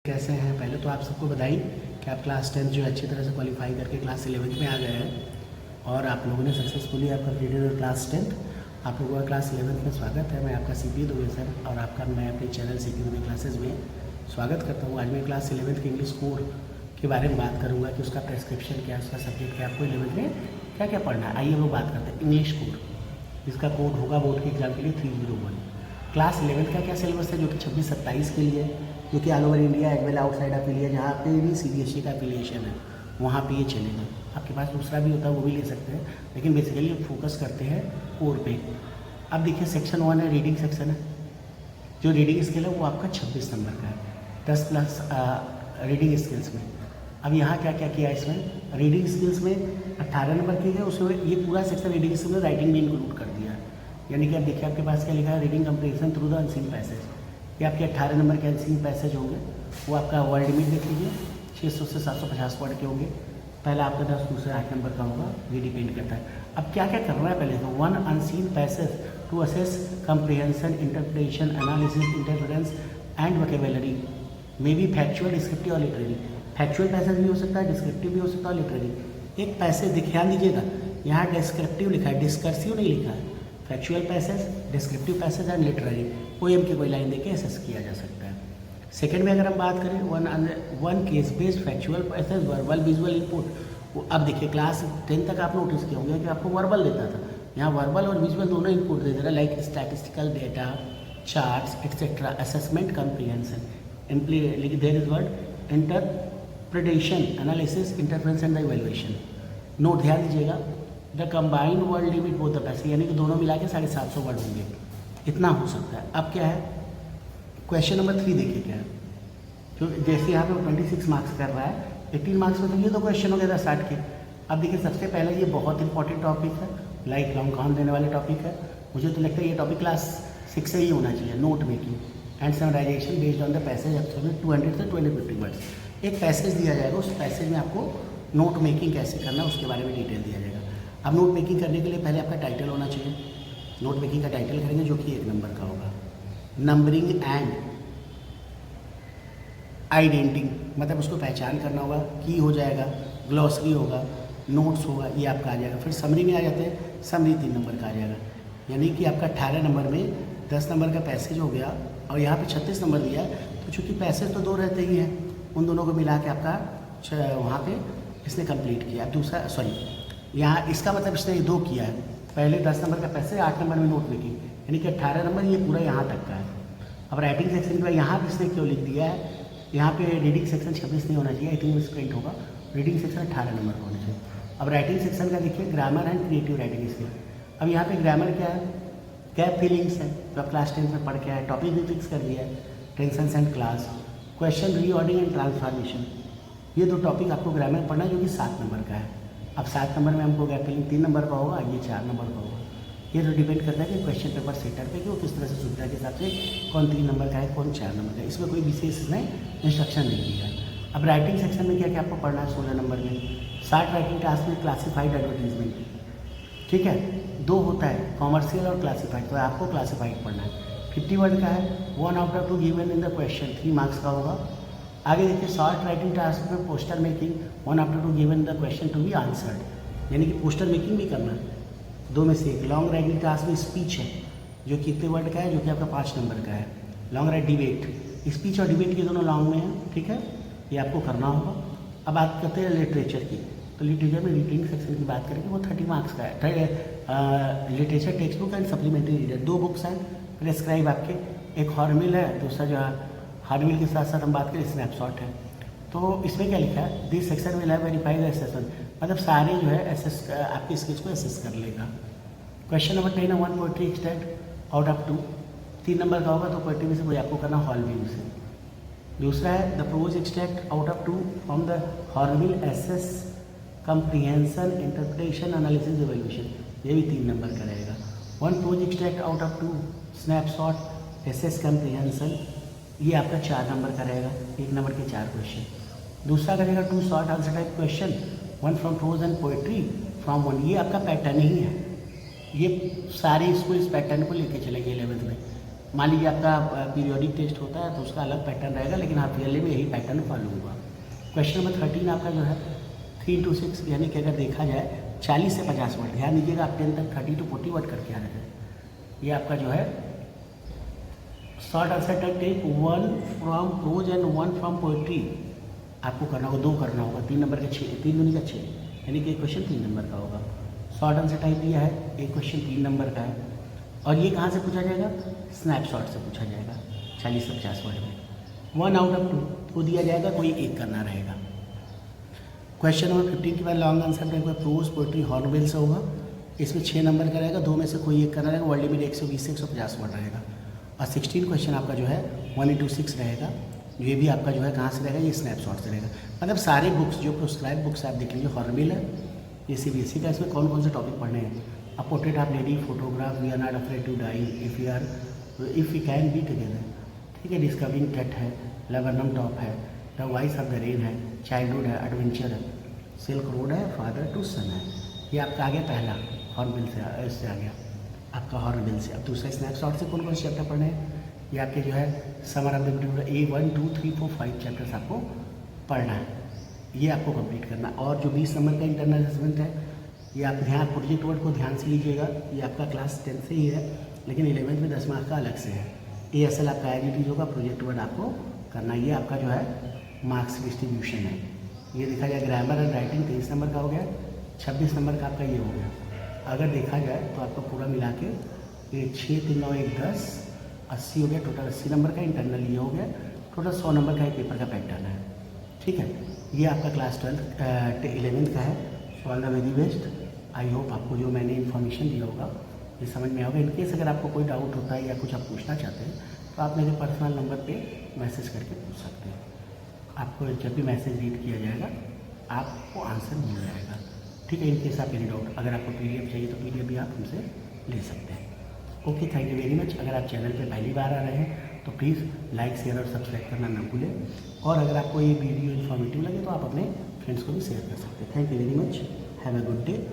कैसे हैं। पहले तो आप सबको बधाई कि आप क्लास 10 जो अच्छी तरह से क्वालिफाई करके क्लास 11 में आ गए हैं और आप लोगों ने सक्सेसफुली आपका कंप्लीटेड क्लास 10। आप लोगों का क्लास 11 में स्वागत है। मैं आपका सीपी दुबे सर और आपका मैं अपने चैनल सीपी दुबे क्लासेज में स्वागत करता हूँ। आज मैं क्लास 11 के इंग्लिश कोर के बारे में बात करूँगा कि उसका प्रेस्क्रिप्शन क्या है, उसका सब्जेक्ट क्या, आपको 11 में क्या क्या पढ़ना है। आइए हम लोग बात करते हैं इंग्लिश कोर, जिसका कोड होगा बोर्ड के एग्जाम के लिए 301। क्लास 11 का क्या सिलेबस है, जो कि 26-27 के लिए, जो कि all over India as well outside of India, जहाँ पे भी CBSE का एफिलिएशन है वहाँ पे ये चलेगा। आपके पास दूसरा भी होता है वो भी ले सकते हैं, लेकिन बेसिकली फोकस करते हैं कोर पे। अब देखिए सेक्शन 1 है, रीडिंग सेक्शन है। जो रीडिंग स्किल है वो आपका 26 नंबर का है, 10 प्लस रीडिंग स्किल्स में। अब यहाँ क्या क्या किया इसमें, रीडिंग स्किल्स में 18 नंबर की है, उसमें ये पूरा सेक्शन रीडिंग स्किल में राइटिंग में इंक्लूड कर दिया है। यानी कि आप देखिए आपके पास क्या लिखा है, reading comprehension through the unseen passage. ये आपके 18 नंबर के अनसीन पैसेज होंगे। वो आपका वर्ड लिमिट देख लीजिए 600 से 750 वर्ड के होंगे। पहला आपका 10, दूसरा 8 नंबर का होगा, ये डिपेंड करता है। अब क्या क्या करना है, पहले तो 1 unseen passage to assess comprehension, interpretation, analysis, interference and vocabulary may be factual, descriptive और लिटरेरी। फैक्चुअल पैसेज भी हो सकता है, डिस्क्रिप्टिव भी हो सकता है और लिटरेरी। एक पैसेज ध्यान दीजिएगा, यहाँ डिस्क्रिप्टिव लिखा है, डिस्कर्सिव नहीं लिखा है। Factual passage, descriptive passage and literary, poem की कोई लाइन देके एसेस किया जा सकता है। सेकंड में अगर हम बात करें, one case based factual passage, verbal visual input. अब देखिए क्लास 10 तक आप नोटिस किया होंगे कि आपको वर्बल देता था, यहाँ वर्बल और विजुअल दोनों इनपुट दे दे रहा है, like statistical data, charts etcetera, assessment, comprehension. There is word interpretation, analysis, interference and the evaluation. Note ध्यान दीजिएगा, the combined word limit both the passage, यानी कि दोनों मिला के 750 वर्ड होंगे, इतना हो सकता है। अब क्या है, क्वेश्चन नंबर 3 देखिए क्या है। तो जैसे यहाँ पे 26 मार्क्स कर रहा है, 18 मार्क्स में तो ये 2 क्वेश्चन हो गया था 60 के। अब देखिए सबसे पहले ये बहुत इंपॉर्टेंट टॉपिक है, लाइफ लॉन्ग काम देने वाले टॉपिक है। मुझे तो लगता है ये टॉपिक क्लास 6 से ही होना चाहिए। Note making and summarisation based on the passage, actually 200 से 250 वर्ड्स। एक पैसेज दिया जाएगा, उस पैसेज में आपको नोट मेकिंग कैसे करना है उसके बारे में डिटेल दिया जाएगा। अब नोट मेकिंग करने के लिए पहले आपका टाइटल होना चाहिए। नोट मेकिंग का टाइटल करेंगे जो कि 1 नंबर का होगा। नंबरिंग एंड आइडेंटिंग, मतलब उसको पहचान करना होगा। की हो जाएगा, ग्लॉसरी होगा, नोट्स होगा, ये आपका आ जाएगा। फिर समरी में आ जाते हैं, समरी 3 नंबर का आ जाएगा। यानी कि आपका 18 नंबर में 10 नंबर का पैसेज हो गया और यहाँ पे 36 नंबर दिया है, तो चूँकि पैसेज तो 2 रहते ही हैं, उन दोनों को मिला के आपका वहाँ पे इसने कंप्लीट किया। दूसरा यहाँ इसका मतलब इसने 2 किया है, पहले 10 नंबर का पैसेज, 8 नंबर में नोट मेकिंग, यानी कि 18 नंबर ये पूरा यहाँ तक का है। अब राइटिंग सेक्शन का यहाँ पे इसने क्यों लिख दिया है, यहाँ पे रीडिंग सेक्शन 26 नहीं होना चाहिए, 18 में प्रिंट होगा। रीडिंग सेक्शन 18 नंबर का होना चाहिए। अब राइटिंग सेक्शन का देखिए grammar and creative writing skill. अब यहाँ पे ग्रामर क्या है, गैप फीलिंग्स है जो आप क्लास 10 में पढ़ के आए, टॉपिक भी फिक्स कर दिया है, tenses and clauses, question reordering and transformation. ये 2 टॉपिक आपको ग्रामर पढ़ना है जो कि 7 नंबर का है। अब 7 नंबर में हमको गैप फिलिंग 3 नंबर का होगा, ये 4 नंबर का होगा। ये तो डिपेंड करता है कि क्वेश्चन पेपर सेटर पे कि वो किस तरह से सुविधा के हिसाब से कौन 3 नंबर का है, कौन 4 नंबर का है। इसमें कोई विशेष इसने इंस्ट्रक्शन नहीं दिया। अब राइटिंग सेक्शन में क्या क्या आपको पढ़ना है, 16 नंबर में 60 राइटिंग टास्क में क्लासीफाइड एडवर्टीजमेंट, ठीक है, 2 होता है, कॉमर्शियल और क्लासीफाइड, तो आपको क्लासीफाइड पढ़ना है। 50 वर्ड का है, 1 out of 2 given in the question, 3 marks का होगा। आगे देखिए शॉर्ट राइटिंग टास्क में poster making, 1 out of 2 given the question to be answered, यानी कि पोस्टर मेकिंग भी करना है, 2 में से 1। लॉन्ग राइटिंग टास्क में स्पीच है, जो कि कितने वर्ड का है, जो कि आपका 5 नंबर का है। लॉन्ग राइट डिबेट, स्पीच और डिबेट ये दोनों लॉन्ग में है, ठीक है, ये आपको करना होगा। अब बात करते हैं लिटरेचर की, तो लिटरेचर में रीडिंग सेक्शन की बात करेंगे, वो 30 मार्क्स का है। Literature text book and supplementary reader, 2 books हैं प्रेस्क्राइब आपके, एक हॉर्मिल है, दूसरा जो है हॉर्मिल के साथ साथ हम बात करें स्नैपशॉट है। तो इसमें क्या लिखा है, this section will have verified assessment, मतलब सारे जो है एसेस आपके स्किल्स को एसेस कर लेगा। क्वेश्चन नंबर 10 है, 1 poetry extract out of 2, 3 number का होगा, तो पोएट्री में से कोई आपको करना हॉल व्यू से। दूसरा है the prose extract out of 2 from the हॉर्मिल, assess, comprehension, interpretation, analysis, evaluation, ये भी 3 नंबर का रहेगा। 1 prose extract out of 2 snapshot, assess, comprehension, ये आपका 4 नंबर का रहेगा, 1 नंबर के 4 क्वेश्चन। दूसरा करेगा 2 short answer type question, 1 from prose and poetry from 1, ये आपका पैटर्न ही है, ये सारे इसको इस पैटर्न को लेके चलेंगे 11th में। मान लीजिए आपका पीरियोडिक टेस्ट होता है तो उसका अलग पैटर्न रहेगा, लेकिन हाफ ईयरली में यही पैटर्न फॉलो होगा। क्वेश्चन नंबर 13 आपका जो है 3 to 6, यानी कि अगर देखा जाए 40 से 50 वर्ड। ध्यान दीजिएगा आप 10 तक 30 to 40 वर्ड करके आ रहे थे। ये आपका जो है short answer type take 1 from prose and 1 from poetry आपको करना होगा, 2 करना होगा। 3 नंबर का 6, 3 दूनी का 6, यानी कि एक क्वेश्चन 3 नंबर का होगा। शॉर्ट आंसर टाइप दिया है, एक क्वेश्चन 3 नंबर का है, और ये कहाँ से पूछा जाएगा? स्नैपशॉट से पूछा जाएगा 40 से 50 वर्ड में। 1 out of 2 को दिया जाएगा, कोई एक करना रहेगा। क्वेश्चन नंबर 15 के बाद long answer type pros poetry hornbill से होगा। इसमें 6 नंबर का रहेगा, 2 में से कोई एक करना रहेगा। वर्ल्ड लिमिट 120 से 150 वर्ड रहेगा। और 16 क्वेश्चन आपका जो है 1 into 6 रहेगा। ये भी आपका जो है कहाँ से रहेगा? ये स्नैपशॉट से रहेगा। मतलब सारे बुक्स जो प्रोस्क्राइब बुक्स आप देख लीजिए, हॉर्नबिल है, ये CBSE का। इसमें कौन कौन से टॉपिक पढ़ने हैं? A portrait of lady, photograph, we are not afraid to die, if we can be together, ठीक है, डिस्कवरिंग कैट है, लेबनम टॉप है, the voice of the rain है, चाइल्डहुड है, एडवेंचर है, सिल्क रोड है, फादर टू सन है। ये आपका आ गया पहला हॉर्नबिल से, इससे आ गया आपका हॉर्नबिल से। अब दूसरा स्नैपशॉट से कौन कौन से चैप्टर पढ़ने हैं? ये आपके जो है summer of the A 1 2 3 4 5 chapters आपको पढ़ना है, ये आपको कंप्लीट करना। और जो 20 नंबर का इंटरनल असेसमेंट है, ये आप ध्यान प्रोजेक्ट वर्ड को ध्यान से लीजिएगा। ये आपका क्लास 10 से ही है, लेकिन 11th में 10 मार्क्स का अलग से है। ASL आपका एज होगा, प्रोजेक्ट वर्ड आपको करना। ये आपका जो है मार्क्स डिस्ट्रीब्यूशन है। ये देखा जाए ग्रामर एंड राइटिंग 23 नंबर का हो गया, 26 नंबर का आपका ये हो गया। अगर देखा जाए तो आपका पूरा मिला के ये 6 3 9 1 10 80 हो गया, टोटल 80 नंबर का। इंटरनल ये हो गया, टोटल 100 नंबर का एक पेपर का पैटर्न है, ठीक है। ये आपका क्लास 11th का है। So all the very best. I hope आपको जो मैंने इन्फॉर्मेशन दिया होगा ये समझ में होगा। इनकेस अगर आपको कोई डाउट होता है या कुछ आप पूछना चाहते हैं तो आप मेरे पर्सनल नंबर पे मैसेज करके पूछ सकते हैं। आपको जब भी मैसेज रीड किया जाएगा आपको आंसर मिल जाएगा, ठीक है। इनकेस आप एनी डाउट, अगर आपको PDF चाहिए तो PDF भी आप हमसे ले सकते हैं। Okay, thank you very much. अगर आप चैनल पे पहली बार आ रहे हैं तो प्लीज़ लाइक, शेयर और सब्सक्राइब करना ना भूलें। और अगर आपको ये वीडियो इन्फॉर्मेटिव लगे तो आप अपने फ्रेंड्स को भी शेयर कर सकते हैं। Thank you very much. Have a good day.